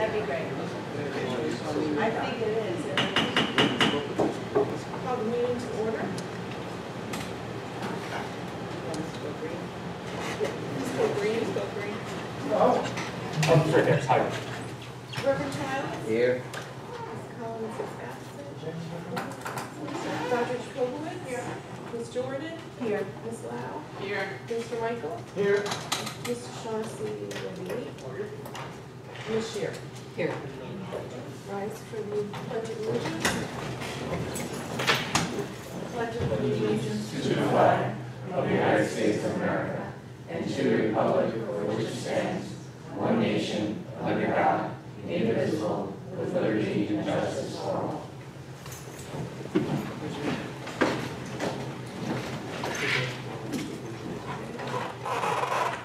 That'd be great. I think it is. Call the meeting to order. Let's go green. Let's go green. Oh, it's right there, it's higher. Reverend Childs. Here. Ms. Collins is absent. Dr. Jacobowitz. Here. Ms. Jordan. Here. Ms. Lau. Here. Mr. Michael. Here. Mr. Shaughnessy. Ms. Shear. Here. Rise for the pledge of allegiance. Pledge of allegiance To the flag of the United States of America and to the republic for which it stands, one nation, under God, indivisible, with liberty and justice for all.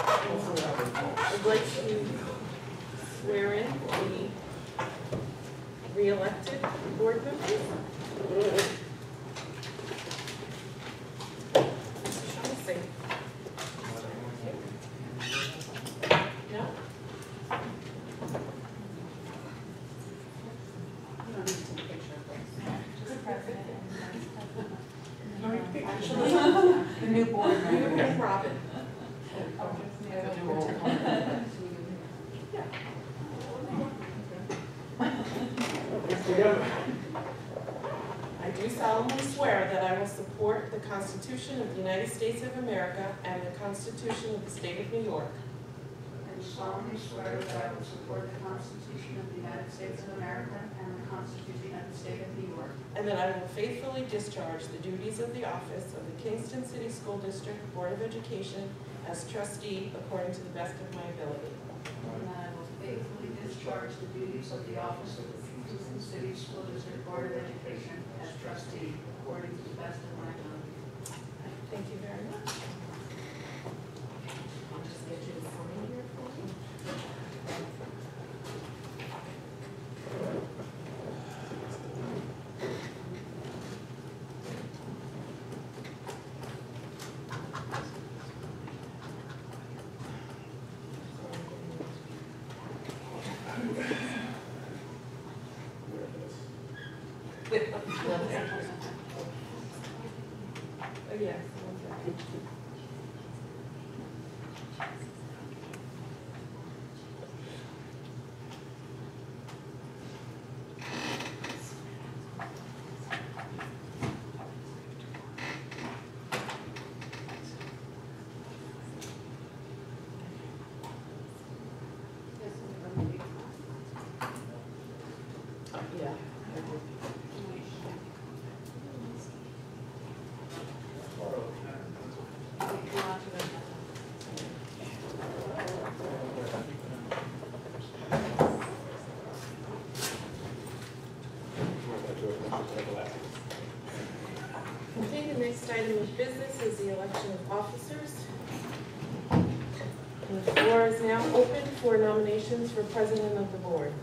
I'd like to swear in the re-elected board members. Mr. Shaughnessy. No? Actually, the new board member. Robin. I do solemnly swear that I will support the Constitution of the United States of America and the Constitution of the State of New York, And solemnly swear that I will support the Constitution of the United States of America and the Constitution of the State of New York. and that I will faithfully discharge the duties of the office of the Kingston City School District Board of Education as trustee according to the best of my ability. And that I will faithfully discharge the duties of the office of the Kingston City School District Board of Education as trustee according to the best of my ability. Thank you very much. I'll just get you to sign here for me. Oh, yes. Okay. Yeah. Okay, the next item of business is the election of officers. And the floor is now open for nominations for president of the board.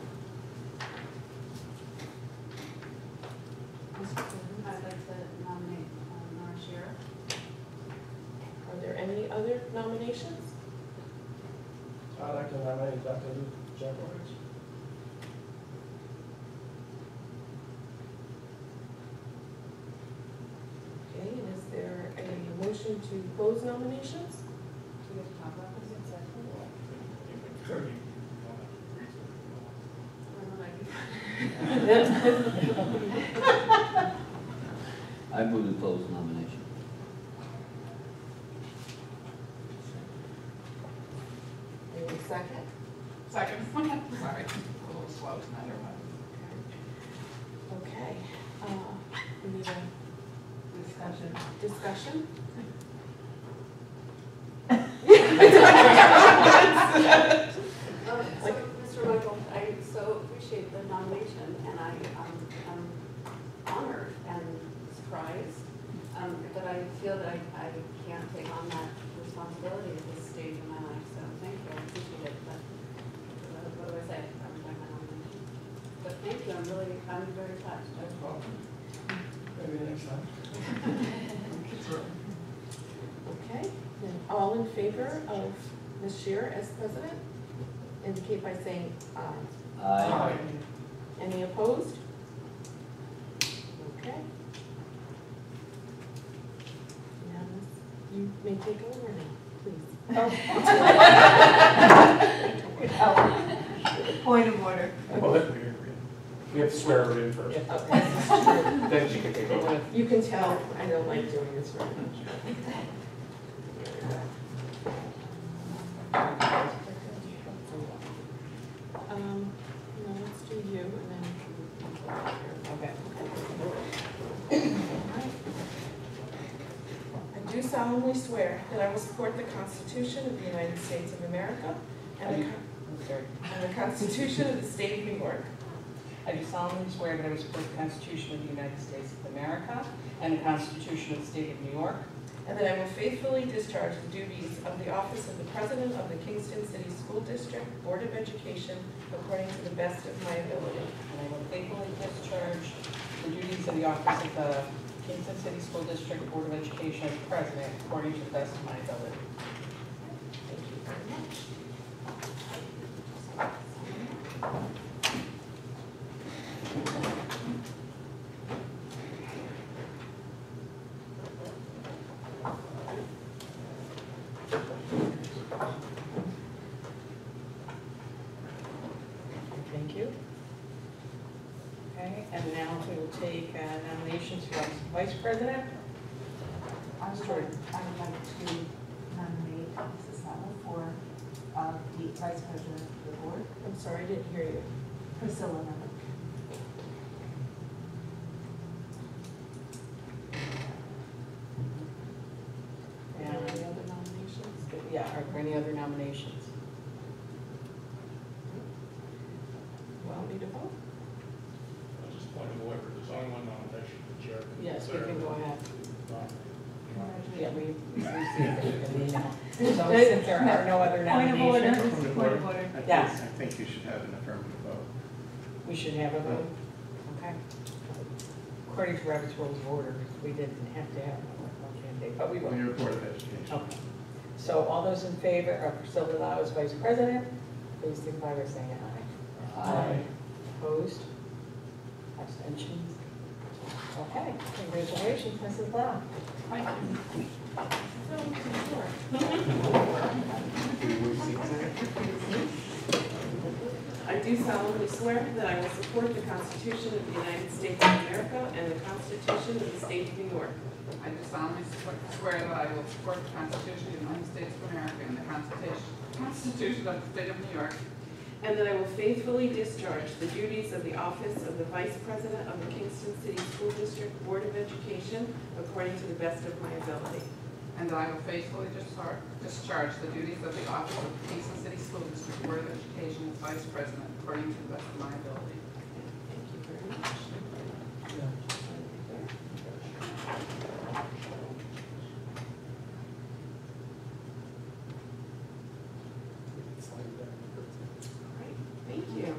I'd like to nominate Nora Shearer. Are there any other nominations? I'd like to nominate Dr. Luke Jacobowitz. Okay, and is there a motion to close nominations? Do we have to talk about this in session? I move to close nomination. Any second? Second. Sorry, a little slow tonight, everybody. Okay, we need a Discussion. discussion? So, Mr. Michael, I so appreciate the nomination, and I'm honored and surprised, but I feel that I can't take on that responsibility at this stage of my life, so thank you, I appreciate it, but what do I say? I reject my nomination. But thank you, I'm very touched. Maybe next time. Okay, then all in favor of Ms. Shearer as president, indicate by saying aye. Aye. Any opposed? Okay. Now, you may take over now, please. Point of order. Well, we have to swear her in first. This is true. Then she can take over. You can tell I don't like doing this very much. No, let's do you and then. Okay. I do solemnly swear that I will support the Constitution of the United States of America and the Constitution of the State of New York. I do solemnly swear that I will support the Constitution of the United States of America and the Constitution of the State of New York, And that I will faithfully discharge the duties of the office of the President of the Kingston City School District Board of Education according to the best of my ability. and I will faithfully discharge the duties of the office of the Kingston City School District Board of Education as President according to the best of my ability. Thank you very much. Thank you. Okay, and now we will take nominations for Vice President. I would like to nominate Mrs. Neville for the Vice President of the Board, I'm sorry, I didn't hear you. Priscilla Neville. Are there any other nominations? Yeah, are there any other nominations? Want me to vote? Just point of order, there's only one nomination for chair. Yes, we can go ahead. Uh, Yeah, we received it in the email. So since there are no other Point of order. nominations, Point of order. Yes. I think you should have an affirmative vote. we should have a vote. Okay. According to Robert's Rules of Order, we didn't have to have one candidate, but we will. On your Board of Education. Okay. So all those in favor of Priscilla Lau as Vice President, please signify by saying aye. Aye. Opposed? Abstentions? Okay, congratulations, Mrs. Lau. Thank you. I do solemnly swear that I will support the Constitution of the United States of America and the Constitution of the State of New York. I do solemnly swear that I will support the Constitution of the United States of America and the Constitution of the State of New York, And that I will faithfully discharge the duties of the office of the Vice President of the Kingston City School District Board of Education according to the best of my ability. and that I will faithfully discharge the duties of the office of the Kingston City School District Board of Education as Vice President according to the best of my ability. Thank you very much. Thank you.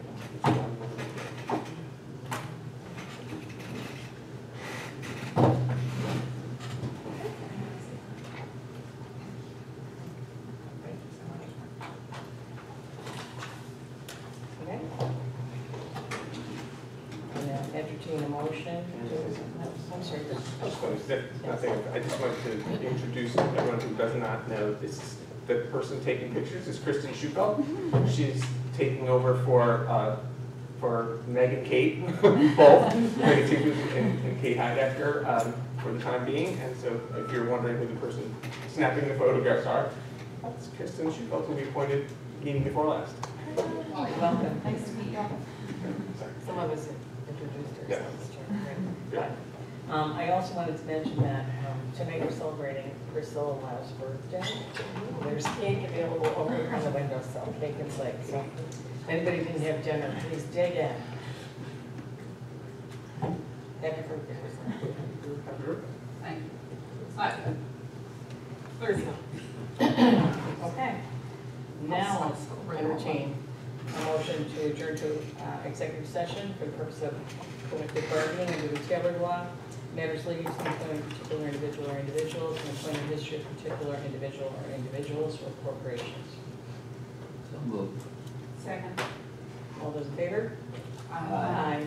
Okay. And then entertain a motion to, I'm sorry. I just wanted to introduce everyone who does not know, the person taking pictures is Kristen Schuko. She's taking over for Meg and Kate, both, Meg and Kate Heidecker, for the time being. And so if you're wondering who the person snapping the photographs are, that's Kristen Schuko, who we appointed meeting before last. Welcome. Nice to meet you. Sorry. Some of us introduced Yeah. ourselves. Yeah. I also wanted to mention that tonight we're celebrating Priscilla Lau's birthday. There's cake available over on the windowsill, cake and flake. So if anybody didn't have dinner, please dig in. Happy birthday, Priscilla. Thank you. Thursday. Okay. Now, entertain a motion to adjourn to executive session for the purpose of collective bargaining under the Taylor Law, matters leading to the employment of particular individual or individuals, and employment history of particular individual or individuals or corporations. So moved. Second. All those in favor? Aye.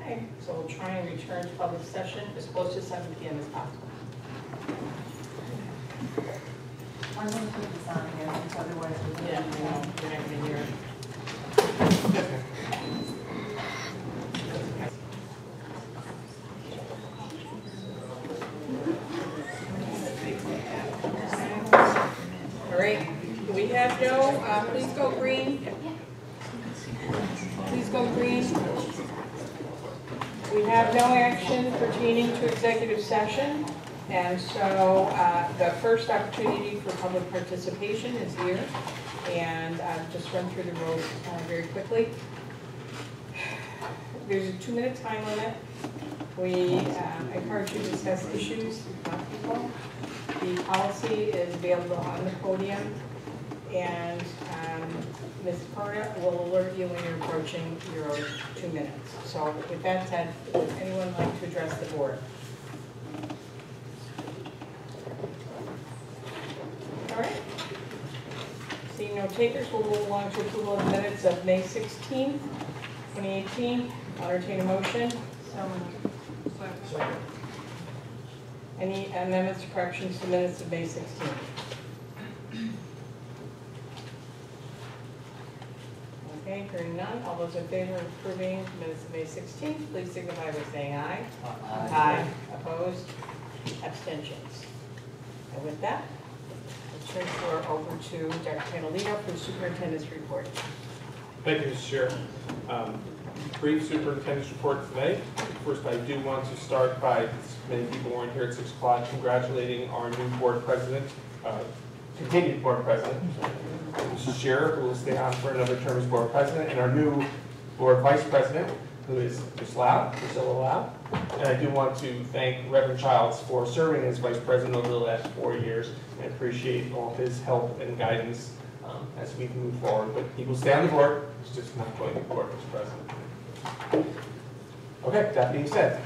Okay, so we'll try and return to public session as close to 7 PM as possible. I'm going to put this on again, because otherwise we're Yeah, going to. I know, you're not gonna hear it. All right, we have no, please go green. Please go green. We have no action pertaining to executive session, and so the first opportunity for public participation is here. And I'll just run through the rules very quickly. There's a 2-minute time limit. We encourage you to discuss issues with people. The policy is available on the podium, and Ms. Carter will alert you when you're approaching your 2 minutes. So with that said, would anyone like to address the board? All right. Seeing no takers, we'll move along to approval of the minutes of May 16th, 2018. I'll entertain a motion. Any amendments or corrections to minutes of May 16th? Okay, hearing none. All those in favor of approving minutes of May 16th, please signify by saying aye. Aye. Opposed? Abstentions? And with that, I'll turn the floor over to Dr. Panalino for the superintendent's report. Thank you, Mr. Chair. Brief superintendent's report today. First, I do want to start by, many people weren't here at 6 o'clock, congratulating our new board president, continued board president, Mrs. Scherer, who will stay on for another term as board president, and our new board vice president, who is Ms. Lau, Priscilla Lau. And I do want to thank Reverend Childs for serving as vice president over the last 4 years, and appreciate all of his help and guidance as we move forward. But he will stay on the board, he's just not going to board as president. Okay, that being said,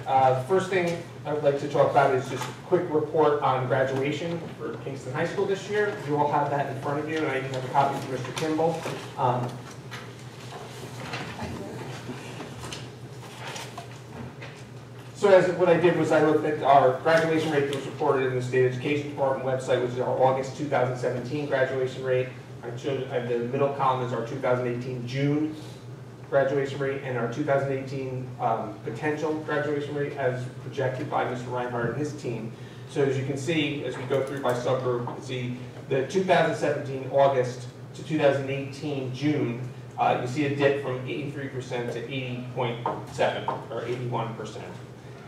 first thing I would like to talk about is just a quick report on graduation for Kingston High School this year. You all have that in front of you, and I even have a copy from Mr. Kimball. So what I did was I looked at our graduation rate that was reported in the State Education Department website, which is our August 2017 graduation rate. The middle column is our 2018 June graduation rate, and our 2018 potential graduation rate as projected by Mr. Reinhardt and his team. So as you can see, as we go through by subgroup, you can see the 2017 August to 2018 June, you see a dip from 83% to 80.7 or 81%.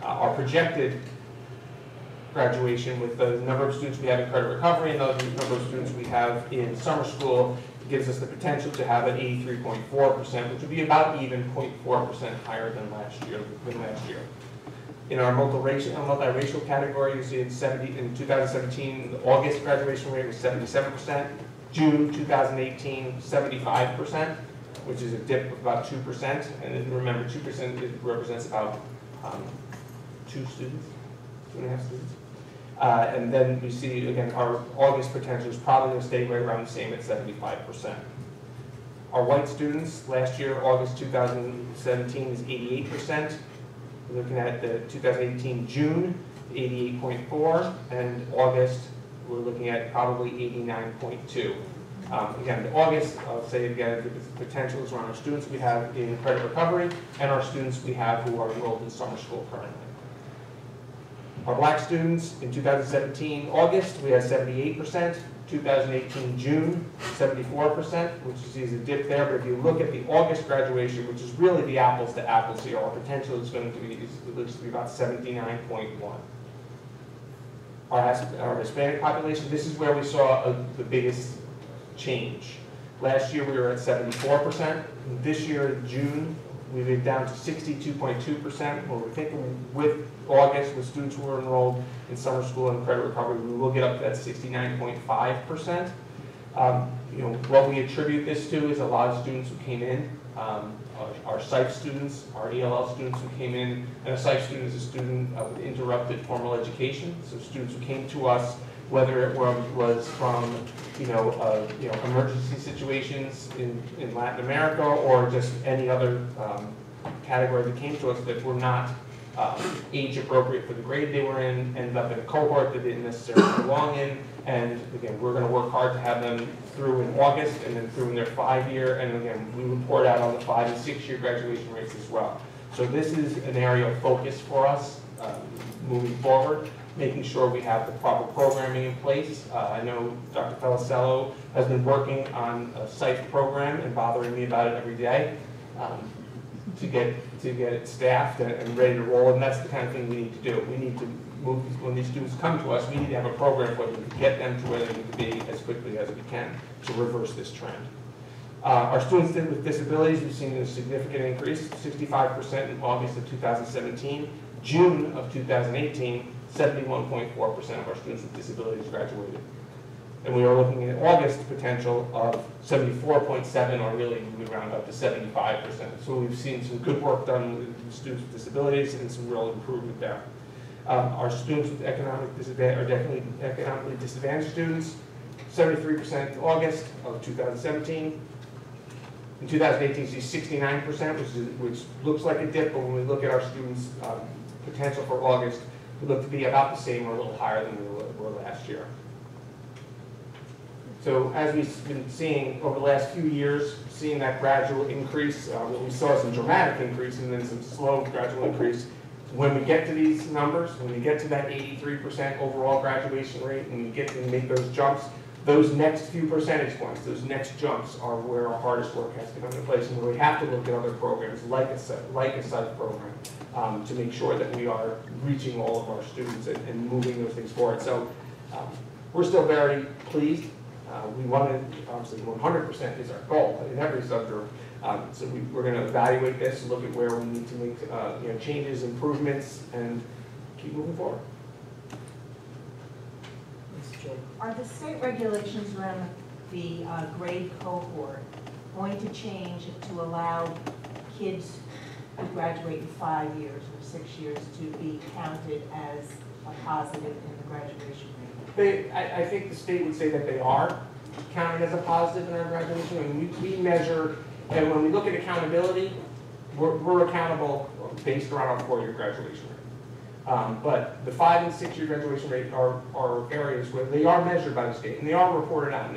Our projected graduation with the number of students we have in credit recovery and the number of students we have in summer school gives us the potential to have an 83.4%, which would be about even 0.4% higher than last year. In our multiracial category, you see in 2017, the August graduation rate was 77%, June 2018, 75%, which is a dip of about 2%. And then remember, 2% represents about 2.5 students. And then we see, again, our August potential is probably going to stay right around the same at 75%. Our white students, last year, August 2017 is 88%. We're looking at the 2018 June, 88.4, and August, we're looking at probably 89.2. Again, the August, I'll say it again, the potential is around our students we have in credit recovery and our students we have who are enrolled in summer school currently. Our black students in 2017 August, we had 78%, 2018 June, 74%, which you see is a dip there. But if you look at the August graduation, which is really the apples to apples here, our potential is going to be, looks to be about 79.1. Our Hispanic population, this is where we saw the biggest change. Last year we were at 74%. This year in June, we went down to 62.2%. Well, we're thinking with August, with students who were enrolled in summer school and credit recovery, we will get up to that 69.5%. What we attribute this to is a lot of students who came in, our SIFE students, our ELL students who came in, and a SIFE student is a student with interrupted formal education. So students who came to us whether it was from, emergency situations in Latin America or just any other category that came to us that were not age appropriate for the grade they were in, ended up in a cohort that didn't necessarily belong in. And again, we're going to work hard to have them through in August and then through in their 5-year. And again, we report out on the 5- and 6-year graduation rates as well. So this is an area of focus for us moving forward, making sure we have the proper programming in place. I know Dr. Felicello has been working on a SIFE program and bothering me about it every day to get it staffed and ready to roll, and that's the kind of thing we need to do. We need to move, when these students come to us, we need to have a program for them to get them to where they need to be as quickly as we can to reverse this trend. Our students with disabilities, we've seen a significant increase, 65% in August of 2017. June of 2018, 71.4% of our students with disabilities graduated. And we are looking at August potential of 74.7, or really we would round up to 75%. So we've seen some good work done with students with disabilities and some real improvement there. Our students with economic disadvantage are definitely economically disadvantaged students, 73% in August of 2017. In 2018, you see 69%, which looks like a dip, but when we look at our students' potential for August, we look to be about the same or a little higher than we were last year. So as we've been seeing over the last few years, seeing that gradual increase, what we saw some dramatic increase and then some slow gradual increase. When we get to these numbers, when we get to that 83% overall graduation rate, and we get to make those jumps, those next few percentage points, those next jumps are where our hardest work has to come into place, and where we have to look at other programs like a SIFE program to make sure that we are reaching all of our students and moving those things forward. So we're still very pleased. We want to, obviously 100% is our goal in every subgroup. So we're going to evaluate this, look at where we need to make changes, improvements, and keep moving forward. Are the state regulations around the grade cohort going to change to allow kids who graduate in 5 years or 6 years to be counted as a positive in the graduation rate? I think the state would say that they are counted as a positive in our graduation. I mean, we measure, and when we look at accountability, we're accountable based around our 4-year graduation rate. But the 5- and 6-year graduation rate are areas where they are measured by the state and they are reported out, and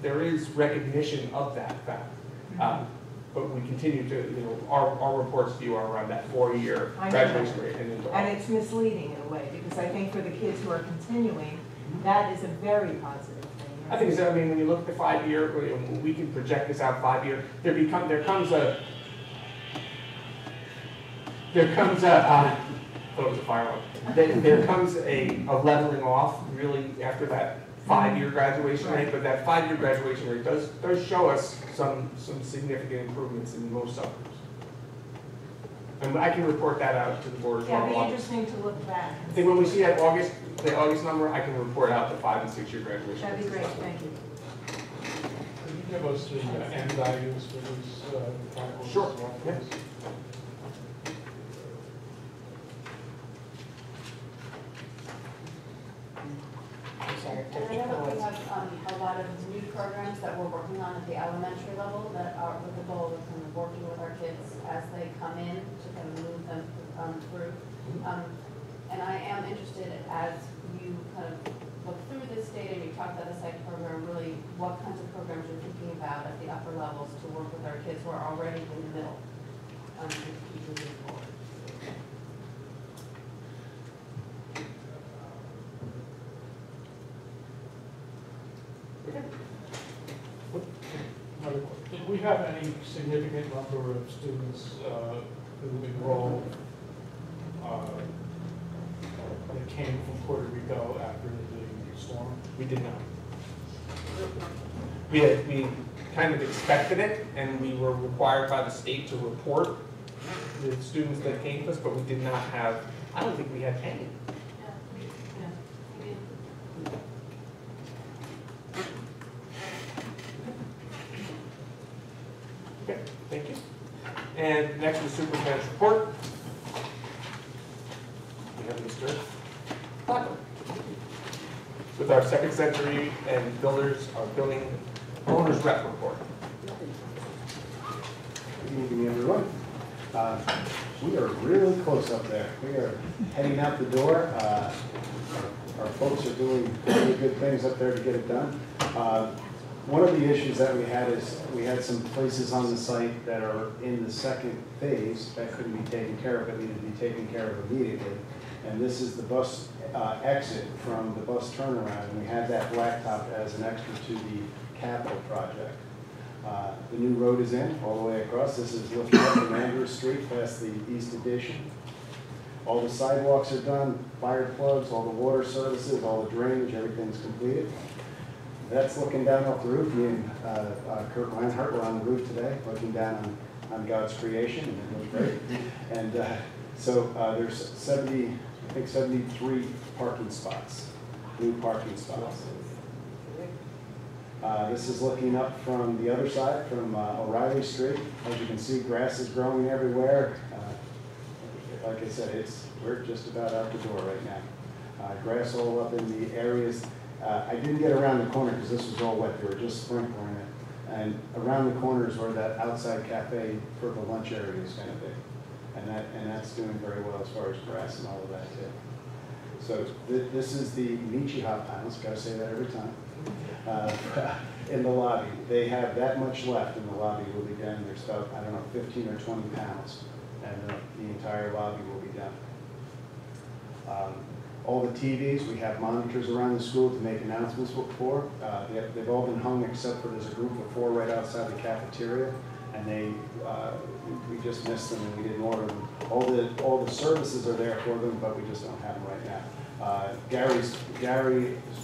there is recognition of that fact. But we continue to, our reports to you are around that 4-year graduation rate. And it's misleading in a way, because I think for the kids who are continuing, that is a very positive thing. Right? I think so. I mean, when you look at the 5-year, we can project this out 5-year. There comes a thought it was a firework. There comes a leveling off really after that 5-year graduation rate, but that 5-year graduation rate does show us some significant improvements in most subgroups. And I can report that out to the board as well. Yeah, it'd be interesting to look back. I think when we see that the August number, I can report out the 5- and 6-year graduation. That'd be great, thank you. Can you give us the end values for these categories? Sure. Yeah. And I know that we have a lot of new programs that we're working on at the elementary level that are with the goal of kind of working with our kids as they come in to kind of move them through. And I am interested, as you kind of look through this data and you talk about the SIFE program, really what kinds of programs you're thinking about at the upper levels to work with our kids who are already in the middle to keep moving forward. Did we have any significant number of students who enrolled that came from Puerto Rico after the storm? We did not. We kind of expected it, and we were required by the state to report the students that came to us, but we did not have, I don't think we had any. Okay, thank you. And next is superintendent's report. We have Mr. Blackwell. with our second century and builders, our building owners rep report. Good evening, everyone. We are really close up there. We are heading out the door. Our folks are doing really good things up there to get it done. One of the issues that we had is we had some places on the site that are in the second phase that couldn't be taken care of, but needed to be taken care of immediately. And this is the bus exit from the bus turnaround, and we had that blacktop as an extra to the capital project. The new road is in all the way across. This is looking up from Andrews Street past the East Addition. All the sidewalks are done, fire plugs, all the water services, all the drainage, everything's completed. That's looking down off the roof. Me and Kurt Reinhardt were on the roof today, looking down on God's creation, and it looked great. And there's 73 parking spots, new parking spots. This is looking up from the other side, from O'Reilly Street. As you can see, grass is growing everywhere. Like I said, we're just about out the door right now. Grass all up in the areas. I didn't get around the corner because this was all wet. They were just sprinkling it. And around the corner is where that outside cafe for the lunch area is going to be. And that's doing very well as far as grass and all of that too. So this is the Michi hot panels. Got to say that every time. In the lobby, they have that much left in the lobby. Will be done. There's about 15 or 20 panels, and the entire lobby will be done. All the TVs, we have monitors around the school to make announcements for. They've all been hung except for there's a group of 4 right outside the cafeteria, and we just missed them and we didn't order them. All the services are there for them, but we just don't have them right now. Gary's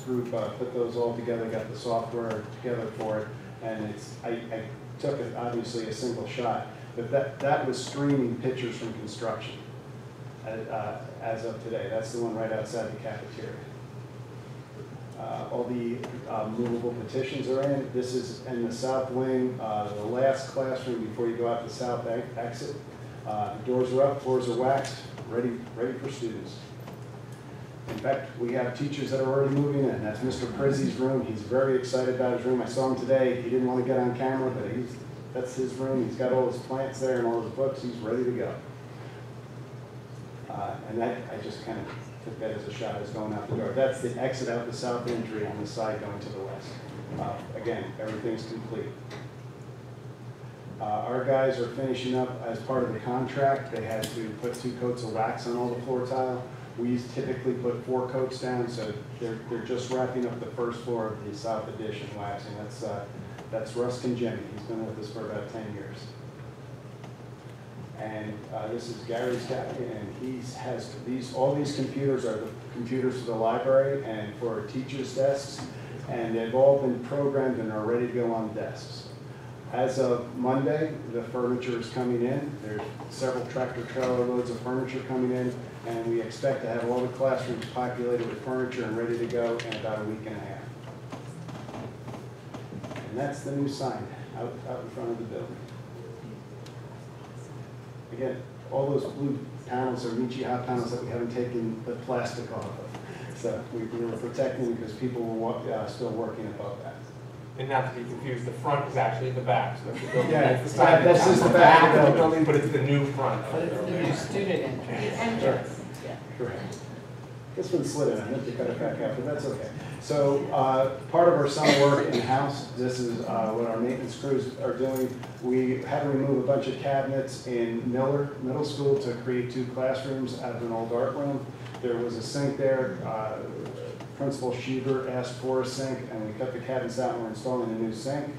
group put those all together, got the software together for it, and I took it obviously a single shot, but that was streaming pictures from construction as of today. That's the one right outside the cafeteria. All the movable petitions are in. This is in the south wing, the last classroom before you go out the south exit. The doors are up, floors are waxed, ready for students. In fact, we have teachers that are already moving in. That's Mr. Prizzi's room. He's very excited about his room. I saw him today. He didn't want to get on camera, but that's his room. He's got all his plants there and all his books. He's ready to go. And I just kind of took that as a shot as going out the door. That's the exit out the south entry on the side going to the west. Again, everything's complete. Our guys are finishing up as part of the contract. They had to put 2 coats of wax on all the floor tile. We typically put 4 coats down, so they're just wrapping up the first floor of the South Addition waxing. That's Ruskin Jimmy. He's been with us for about 10 years. And this is Gary's guy, and he has all these computers are the computers for the library and for teachers' desks, and they've all been programmed and are ready to go on desks. As of Monday, the furniture is coming in. There's several tractor trailer loads of furniture coming in, and we expect to have all the classrooms populated with furniture and ready to go in about a week and a half. And that's the new sign out in front of the building. Again, all those blue panels are Michi hot panels that we haven't taken the plastic off of. So we were protecting them because people were still working above that. And not to be confused, the front is actually the back. So that's the building. Yeah, It's the side this is the back of the building, but it's the new front. But it's the new student entrance. Yeah. Correct. This one slid in. I meant to cut it back out, but that's okay. So part of our summer work in-house, this is what our maintenance crews are doing. We had to remove a bunch of cabinets in Miller Middle School to create 2 classrooms out of an old art room. There was a sink there. Principal Sheever asked for a sink, and we cut the cabinets out and we're installing a new sink.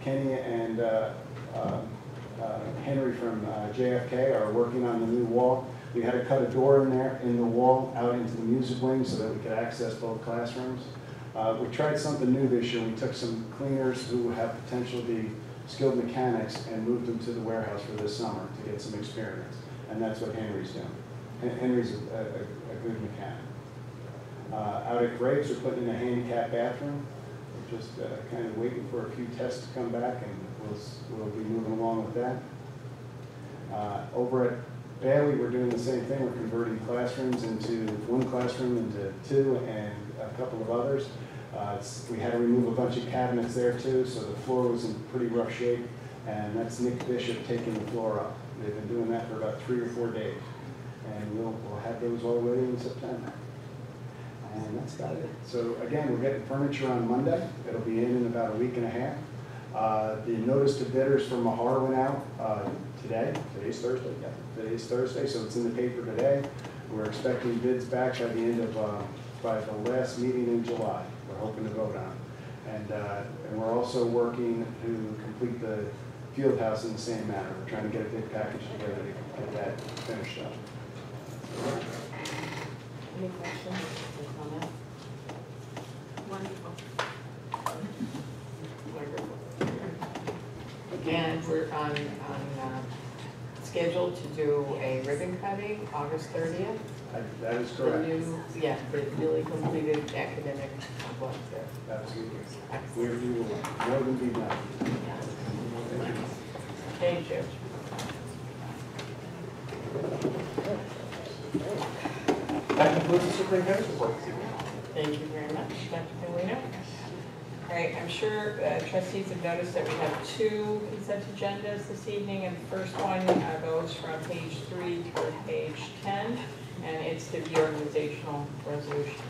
Kenny and Henry from JFK are working on the new wall. We had to cut a door in the wall out into the music wing so that we could access both classrooms. We tried something new this year. We took some cleaners who have potential to be skilled mechanics and moved them to the warehouse for this summer to get some experience. And that's what Henry's doing. Henry's a good mechanic. Out at Graves, we're putting in a handicap bathroom. We're just kind of waiting for a few tests to come back, and we'll be moving along with that. Over at Bailey, we're doing the same thing. We're converting classrooms into one classroom into two and a couple of others. We had to remove a bunch of cabinets there too, so the floor was in pretty rough shape. And that's Nick Bishop taking the floor up. They've been doing that for about 3 or 4 days. And we'll have those all ready in September. And that's about it. So again, we're getting furniture on Monday. It'll be in about a week and a half. The notice to bidders for Mahar went out today. Today's Thursday. Yeah, today's Thursday, so it's in the paper today. We're expecting bids back by the end of by the last meeting in July. We're hoping to vote on. And we're also working to complete the field house in the same manner. We're trying to get a big package together to get that finished up. Any questions or comments? Wonderful. Again, we're on schedule to do a ribbon cutting August 30th. That is The correct. new, yeah, the newly completed academic complex there. Absolutely. We will more than be done. Okay, Judge. That concludes the superintendent's report this evening. Thank you very much, Dr. Polino. All right, I'm sure trustees have noticed that we have 2 consent agendas this evening, and the first one goes from page 3 to page 10, and it's the reorganizational resolutions.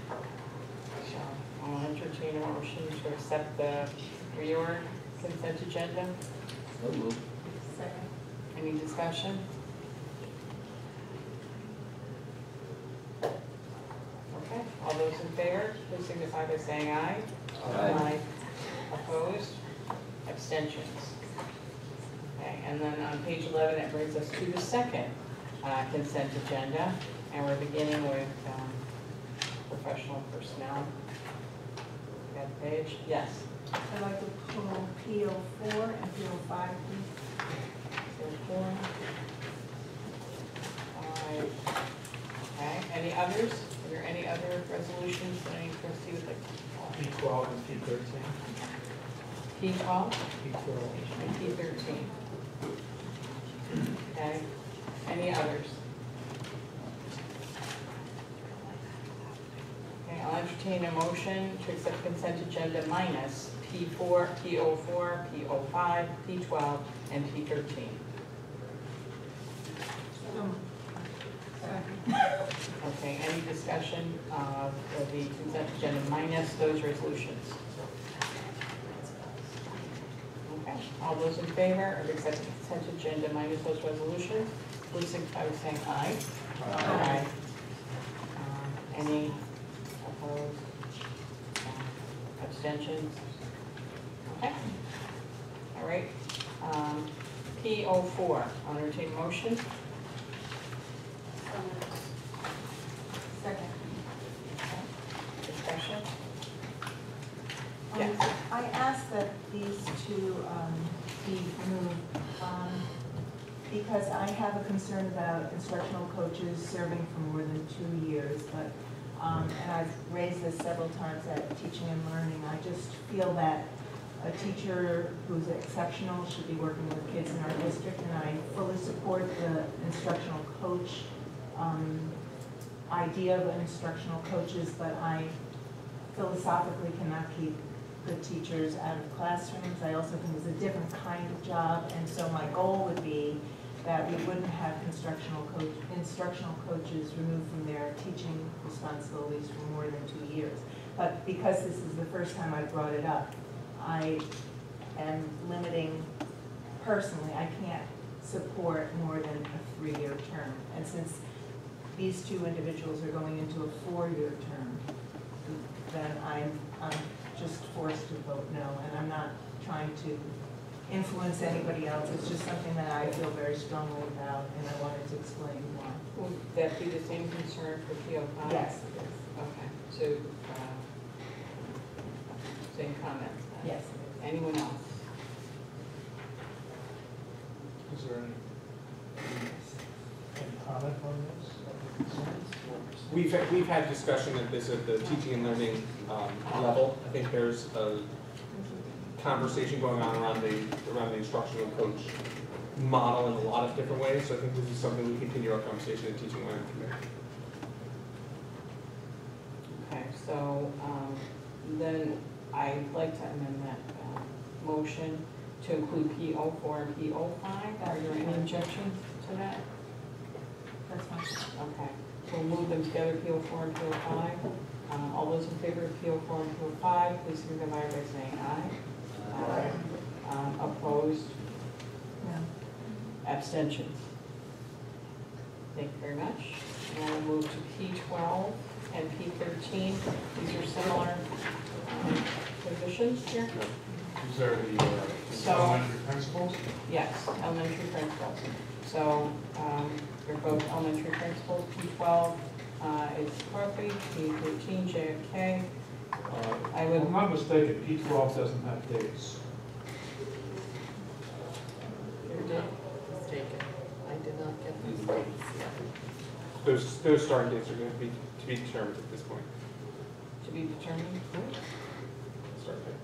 So I'll entertain a motion to accept the reorg consent agenda. So moved. Second. Any discussion? Okay, all those in favor, please signify by saying aye. Aye. Opposed? Abstentions? Okay, and then on page 11, that brings us to the second consent agenda, and we're beginning with professional personnel. Got the page? Yes. I'd like to pull PO4 and PO5, please. So 4, 5. Okay, any others? Are there any other resolutions that any trustee would like to call? P12 and P13. P12 P12. and P13. Okay, any others? Okay, I'll entertain a motion to accept consent agenda minus P4, P04, P05, P12, and P13. Okay, any discussion of the consent agenda minus those resolutions? Okay, all those in favor of accepting the consent agenda minus those resolutions, please signify by saying aye. Aye. Any opposed? Abstentions? Okay. All right. P04, I'll entertain motion. Second. Discussion? Um, Yes. I asked that these 2 be moved because I have a concern about instructional coaches serving for more than 2 years, but, and I've raised this several times at Teaching and Learning. I just feel that a teacher who's exceptional should be working with kids in our district, and I fully support the instructional coach idea of instructional coaches, but I philosophically cannot keep good teachers out of classrooms. I also think it's a different kind of job, and so my goal would be that we wouldn't have instructional coaches removed from their teaching responsibilities for more than 2 years. But because this is the first time I brought it up, I am limiting, personally, I can't support more than a 3-year term. And since these 2 individuals are going into a 4-year term, then I'm just forced to vote no, and I'm not trying to influence anybody else. It's just something that I feel very strongly about, and I wanted to explain why. Would that be the same concern for P05? Yes. Okay, so, same comments then? Yes. Anyone else? Is there any comment on this? We've had discussion of this at the teaching and learning level. I think there's a conversation going on around the instructional coach model in a lot of different ways. So I think this is something we continue our conversation at Teaching Learning Committee. Okay, so then I'd like to amend that motion to include P04 and P05. Are there any objections to that? That's fine. Okay, we'll move them together, P04 and P05. All those in favor of P04 and P05, please signify by saying aye. Aye. Opposed? No. Abstentions? Thank you very much. And we'll move to P12 and P13. These are similar positions here. Is there the So- elementary principals? Yes, elementary principals. So they're both elementary principals. P12 is Scarpe, P13 JFK. I If would, I'm not mistaken, P12 doesn't have dates. Mistaken. I did not get those dates yet. Those starting dates are going to be determined at this point. to be determined. Start date.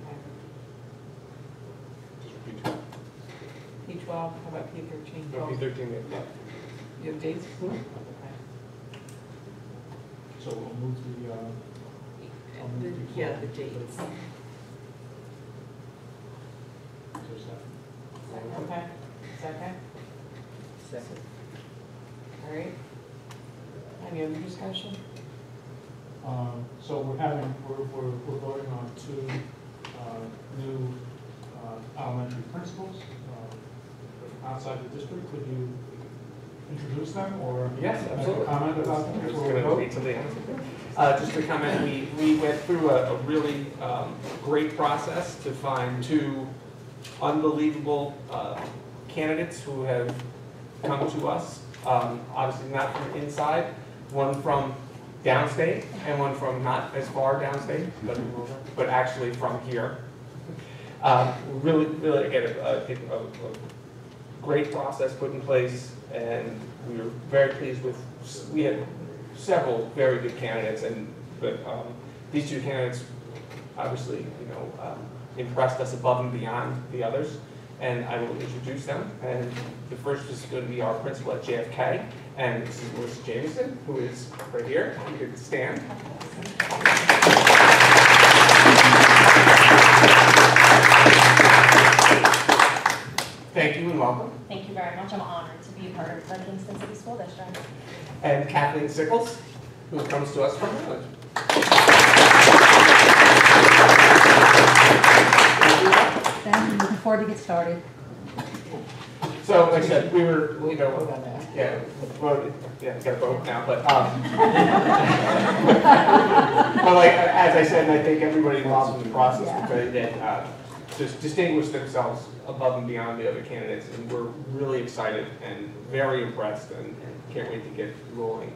Okay. Just repeat. P12, how about P13? No, P13, yeah. You have dates? Okay. So we'll move the, Yeah, the dates. there's that. Okay, second? Second. All right. Any other discussion? So we're voting on two new elementary principals outside the district. Could you introduce them or Yes, make absolutely. a comment about them I'm just before we going to vote? wait till the end. Just to comment, we went through a really great process to find two unbelievable candidates who have come to us. Obviously not from inside, one from downstate and one from not as far downstate, but actually from here. Really, again, a great process put in place, and we were very pleased with. We had several very good candidates, but these two candidates obviously, impressed us above and beyond the others. And I will introduce them. And the first is going to be our principal at JFK, and this is Melissa Jameson, who is right here. You can stand. Thank you and welcome. Thank you very much. I'm honored to be a part of the Kingston City School District. And Kathleen Sickles, who comes to us from Maryland. Thank you. Looking forward to get started. So, like I said, we were, Vote on that. yeah, voted, yeah, got a vote now, but, but like, as I said, I think everybody involved in the process that just distinguished themselves above and beyond the other candidates, and we're really excited and very impressed, and can't wait to get rolling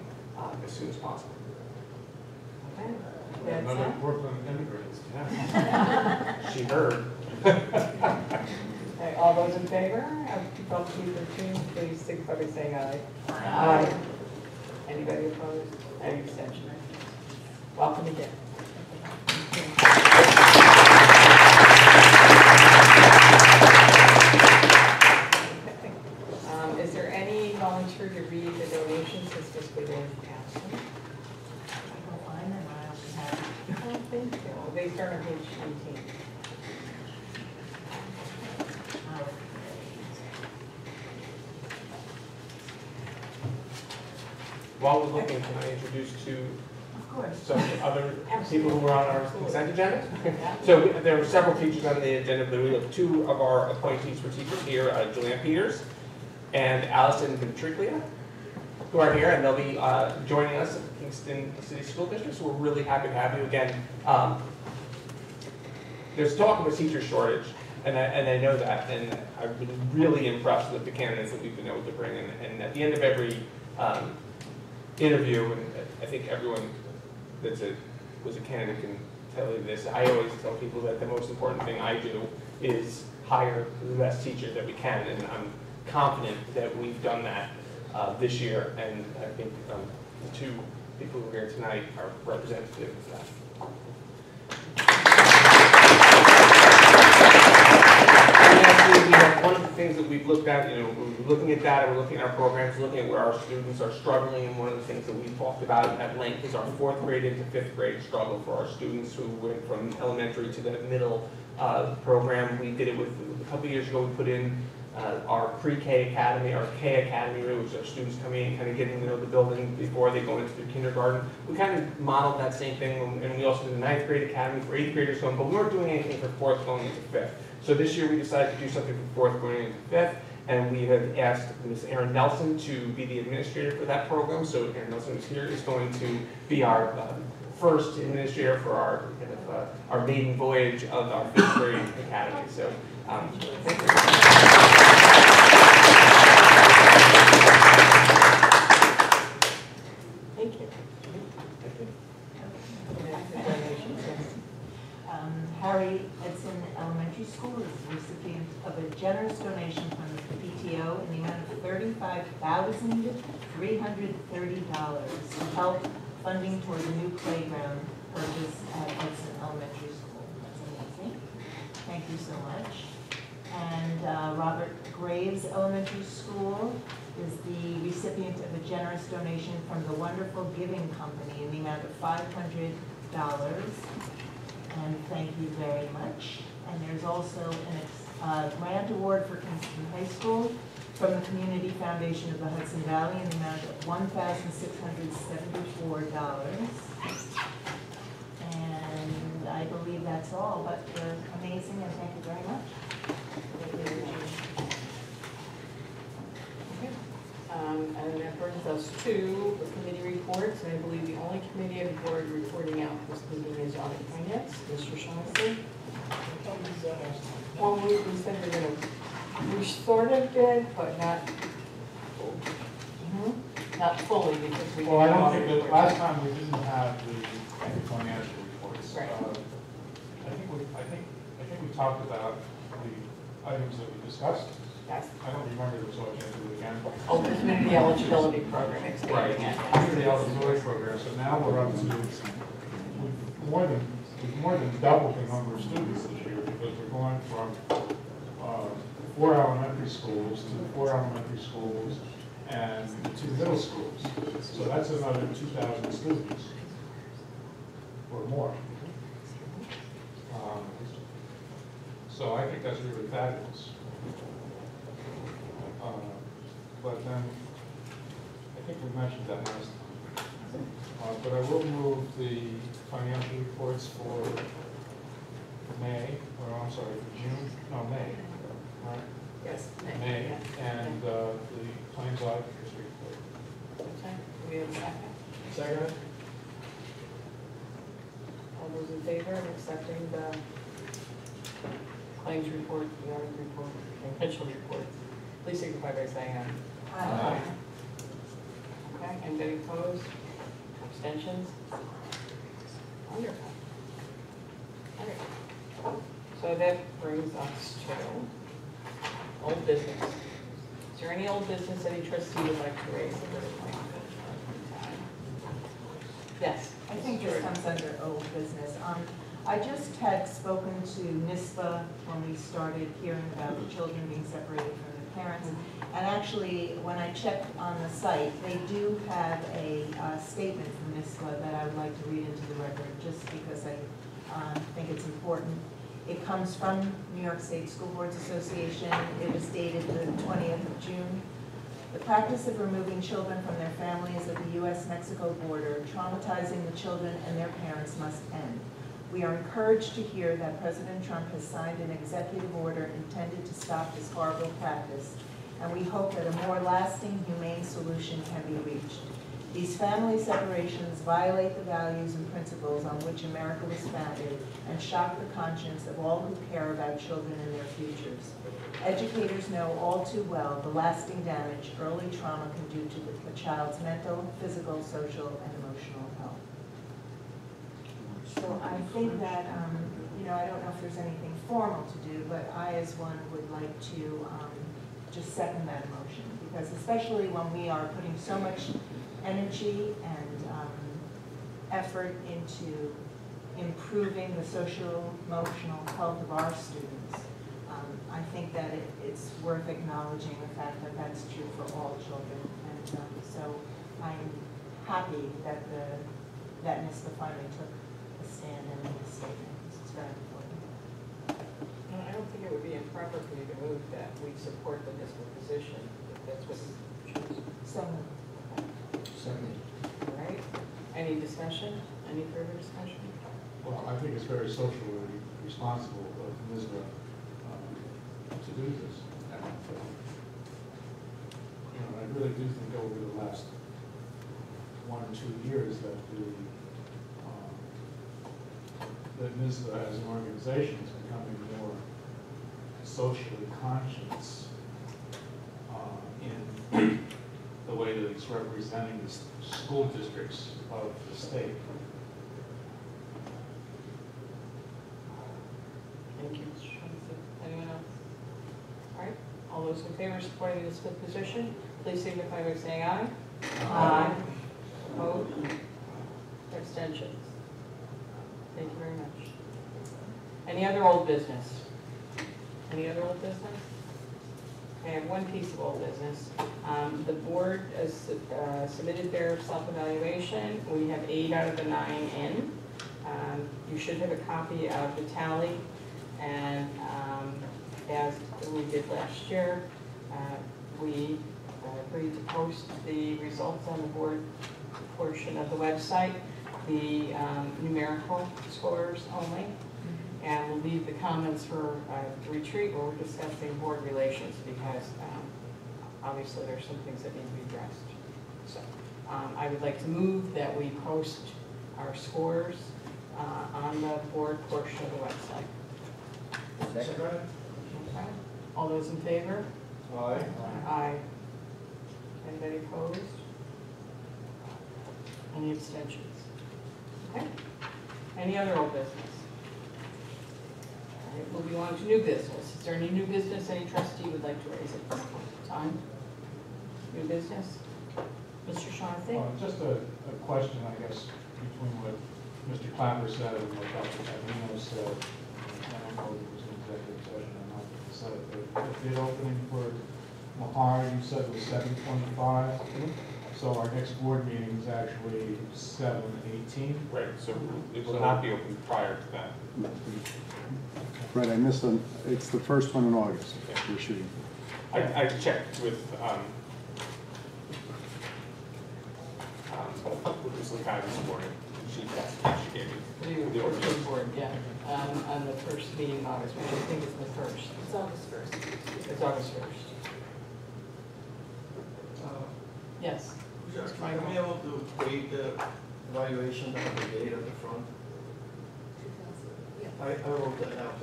as soon as possible. Okay. That's Another it. Brooklyn immigrants. She heard. Okay, all those in favor of P13, please signify by saying aye. Aye. Anybody opposed? Any abstention? Welcome again. Is there any volunteer to read the donations since fiscal year passed? I'll find them, I'll be happy. Oh, thank you. They start on page 19. While we're looking, can I introduce two Of course. some other people who were on our consent agenda? Yeah. So there were several teachers on the agenda, but we have two of our appointees for teachers here, Julianne Peters and Allison Ventriglia, who are here, and they'll be joining us at the Kingston City School District, so we're really happy to have you again. There's talk of a teacher shortage, and I know that, and I've been really impressed with the candidates that we've been able to bring in, and at the end of every interview, and I think everyone was a candidate can tell you this, I always tell people that the most important thing I do is hire the best teachers that we can, and I'm confident that we've done that this year, and I think the two people who are here tonight are representative of that. we've looked at, we're looking at data, we're looking at our programs, looking at where our students are struggling, and one of the things that we've talked about at length is our 4th grade into 5th grade struggle for our students who went from elementary to the middle program. We did it with, a couple years ago, we put in our pre-K academy, our K academy, which are students coming in, kind of getting to know the building before they go into their kindergarten. We kind of modeled that same thing, and we also did a 9th grade academy for 8th graders going, but we weren't doing anything for 4th going into 5th. So this year we decided to do something for 4th going into 5th, and we have asked Ms. Erin Nelson to be the administrator for that program. So Erin Nelson is here, is going to be our first administrator for our our maiden voyage of our 5th grade academy. So thank you. Thank you. Harry Edson Elementary School is the recipient of a generous donation from the PTO in the amount of $35,330 to help funding toward the new playground purchase at Edson Elementary School. That's amazing. Thank you so much. And Robert Graves Elementary School is the recipient of a generous donation from the Wonderful Giving Company in the amount of $500. And thank you very much. And there's also a grant award for Kingston High School from the Community Foundation of the Hudson Valley in the amount of $1,674. And I believe that's all, but they're amazing, and thank you very much. And that brings us to the committee reports, and I believe the only committee of the board reporting out this meeting is Audit and Finance. Mr. Shaughnessy? Well, we said we're going to, we sort of did, but not, not fully, because we. Well, I don't think that last time we didn't have the financial reports. Right. I think we talked about the items that we discussed. Yes. I don't remember the result yet, do it again. Oh, the community eligibility program expanding it. Through the eligibility program, so now we're up to, we've more than doubled the number of students this year, because we're going from 4 elementary schools to 4 elementary schools and 2 middle schools. So that's another 2,000 students or more. So I think that's really fabulous. But then, I think we mentioned that last time. But I will move the financial reports for May, or I'm sorry, for June, no, May, right? Yes. May, and the claims auditor's report. Okay, do we have a second? Second. All those in favor of accepting the claims report, the audit report, the financial report, please signify by saying aye. Aye. Okay, anybody opposed? Abstentions? Wonderful. Wonderful. So that brings us to old business. Is there any old business any trustee would like to raise at this point? Yes. I think this comes under old business. I just had spoken to NISBA when we started hearing about the children being separated from their parents. And actually, when I checked on the site, they do have a statement from NISBA that I would like to read into the record, just because I think it's important. It comes from New York State School Boards Association. It was dated the 20th of June. The practice of removing children from their families at the U.S.-Mexico border, traumatizing the children and their parents, must end. We are encouraged to hear that President Trump has signed an executive order intended to stop this horrible practice, and we hope that a more lasting, humane solution can be reached. These family separations violate the values and principles on which America was founded and shock the conscience of all who care about children and their futures. Educators know all too well the lasting damage early trauma can do to a child's mental, physical, social, and emotional health. So I think that, I don't know if there's anything formal to do, but I, as one, would like to just second that motion, because especially when we are putting so much energy and effort into improving the social, emotional health of our students, I I think that it's worth acknowledging the fact that that's true for all children. And so I'm happy that that NISBA finally took a stand and made a statement. This is very important. No, I don't think it would be improper for you to move that we support the NISBA position, if that's what you choose. So, Second. All right, any discussion, any further discussion? Well, I think it's very socially responsible of NISBA to do this. And, I really do think over the last 1 or 2 years that that NISBA as an organization is becoming more socially conscious in the way that it's representing the school districts of the state. Thank you, Mr. Johnson. Anyone else? All right, all those in favor of supporting the split position, please signify by saying aye. Aye. Opposed? Abstentions? Thank you very much. Any other old business? Any other old business? I have one piece of old business. The board has submitted their self-evaluation. We have 8 out of the 9 in. You should have a copy of the tally, and as we did last year, we agreed to post the results on the board portion of the website, the numerical scores only, and we'll leave the comments for the retreat where we're discussing board relations, because obviously there's some things that need to be addressed. So I would like to move that we post our scores on the board portion of the website. Second. Okay. All those in favor? Aye. Aye. Anybody opposed? Any abstentions? Okay. Any other old business? All right, moving on to new business. Is there any new business any trustee would like to raise at this point in time? New business? Mr. Shaughnessy? Just a question, I guess, between what Mr. Clapper said and what Dr. Taglino said. I don't know if it was an executive session or not, but he said the bid opening for Mahar, you said was 7/25. So our next board meeting is actually 7/18. Right, so it will not be open prior to that. Right, I missed one. It's the first one in August. Yeah. We're shooting. I checked with Ms. Lakai this morning. She gave me The orchard board, yeah, on the first meeting in August, which I think is the first. It's August 1st. It's August 1st. Yes. Are we able to create the evaluation of the gate at the front? I wrote that out.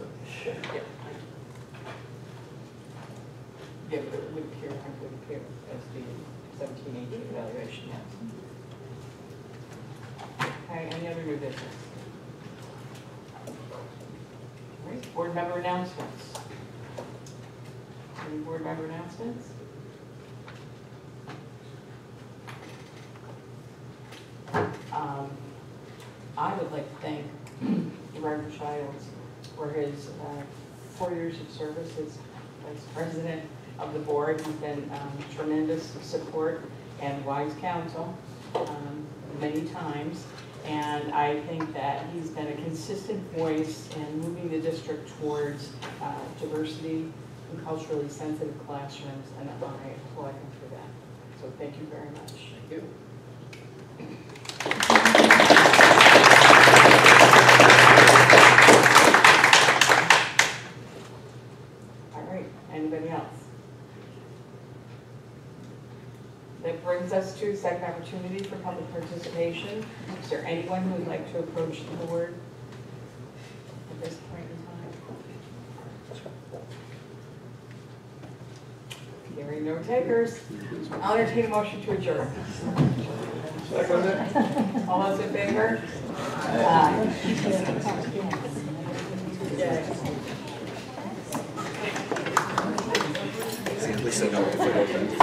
Yeah, but it would appear as the 17-18 evaluation, yes. Okay, any other new business? All right, board member announcements. Any board member announcements? I would like to thank Reverend Childs for his 4 years of service as vice president of the board. He's been tremendous support and wise counsel many times. And I think that he's been a consistent voice in moving the district towards diversity and culturally sensitive classrooms, and I applaud him for that. So thank you very much. Thank you. All right, anybody else? That brings us to second opportunity for public participation. Is there anyone who would like to approach the board at this point in time? Hearing no takers, I'll entertain a motion to adjourn. All those in favor? Aye. Yay. At least I know if it opens.